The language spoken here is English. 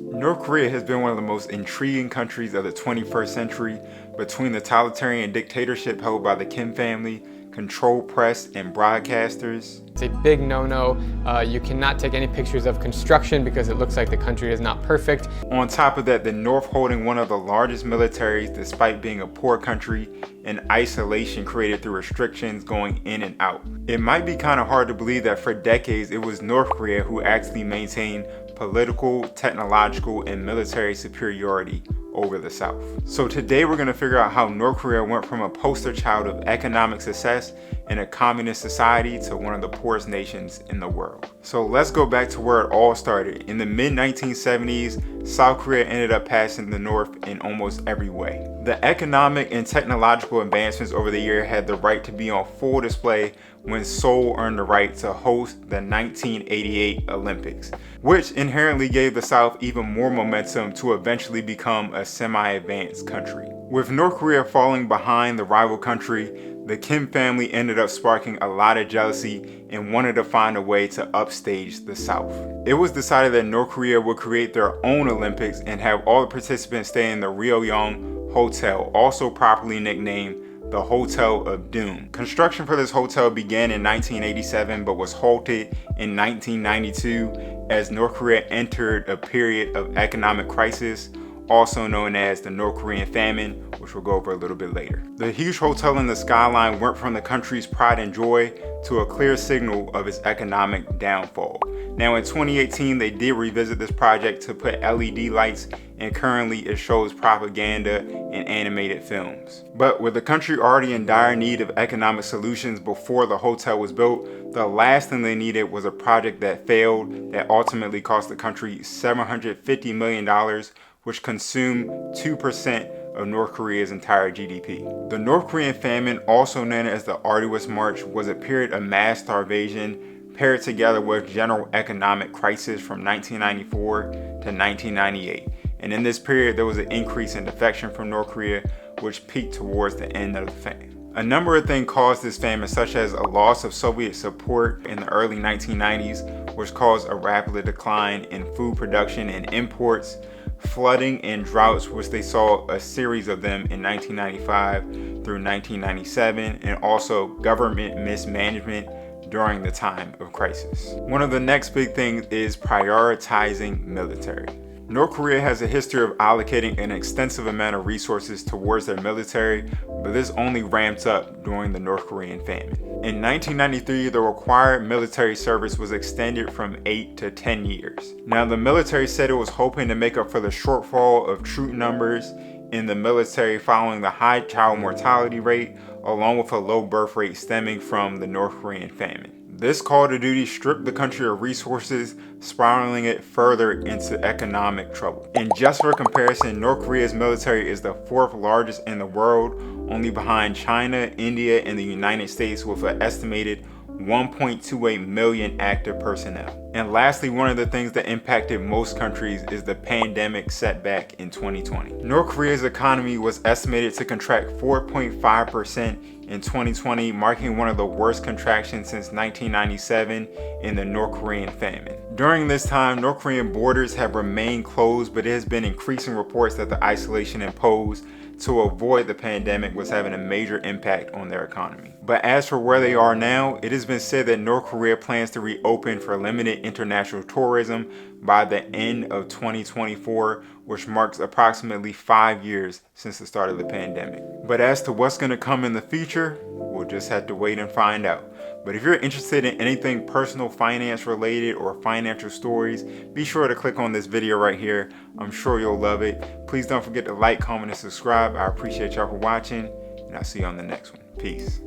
North Korea has been one of the most intriguing countries of the 21st century. Between the totalitarian dictatorship held by the Kim family, controlled press, and broadcasters. It's a big no-no. You cannot take any pictures of construction because it looks like the country is not perfect. On top of that, the North holding one of the largest militaries despite being a poor country, and isolation created through restrictions going in and out. It might be kind of hard to believe that for decades it was North Korea who actually maintained political, technological, and military superiority over the South. So today we're going to figure out how North Korea went from a poster child of economic success in a communist society to one of the poorest nations in the world. So let's go back to where it all started. In the mid-1970s, South Korea ended up passing the North in almost every way. The economic and technological advancements over the year had the right to be on full display when Seoul earned the right to host the 1988 Olympics, which inherently gave the South even more momentum to eventually become a semi-advanced country. With North Korea falling behind the rival country, the Kim family ended up sparking a lot of jealousy and wanted to find a way to upstage the South. It was decided that North Korea would create their own Olympics and have all the participants stay in the Ryoyoung Hotel, also properly nicknamed the Hotel of Doom. Construction for this hotel began in 1987 but was halted in 1992 as North Korea entered a period of economic crisis, also known as the North Korean famine, which we'll go over a little bit later. The huge hotel in the skyline went from the country's pride and joy to a clear signal of its economic downfall. Now in 2018, they did revisit this project to put LED lights, and currently it shows propaganda and animated films. But with the country already in dire need of economic solutions before the hotel was built, the last thing they needed was a project that failed that ultimately cost the country $750 million, which consumed 2% of North Korea's entire GDP. The North Korean famine, also known as the Arduous March, was a period of mass starvation paired together with general economic crisis from 1994 to 1998. And in this period, there was an increase in defection from North Korea, which peaked towards the end of the famine. A number of things caused this famine, such as a loss of Soviet support in the early 1990s, which caused a rapid decline in food production and imports, flooding and droughts, which they saw a series of them in 1995 through 1997, and also government mismanagement during the time of crisis. One of the next big things is prioritizing military. North Korea has a history of allocating an extensive amount of resources towards their military, but this only ramped up during the North Korean famine. In 1993, the required military service was extended from 8 to 10 years. Now, the military said it was hoping to make up for the shortfall of troop numbers in the military following the high child mortality rate, along with a low birth rate stemming from the North Korean famine. This call to duty stripped the country of resources, spiraling it further into economic trouble. And just for comparison, North Korea's military is the fourth largest in the world, only behind China, India, and the United States, with an estimated 1.28 million active personnel. And lastly, one of the things that impacted most countries is the pandemic setback in 2020. North Korea's economy was estimated to contract 4.5% in 2020, marking one of the worst contractions since 1997 in the North Korean famine. During this time, North Korean borders have remained closed, but it has been increasing reports that the isolation imposed to avoid the pandemic was having a major impact on their economy. But as for where they are now, it has been said that North Korea plans to reopen for limited international tourism by the end of 2024, which marks approximately 5 years since the start of the pandemic. But as to what's going to come in the future, we'll just have to wait and find out. But if you're interested in anything personal finance related or financial stories, be sure to click on this video right here. I'm sure you'll love it. Please don't forget to like, comment, and subscribe. I appreciate y'all for watching, and I'll see you on the next one. Peace.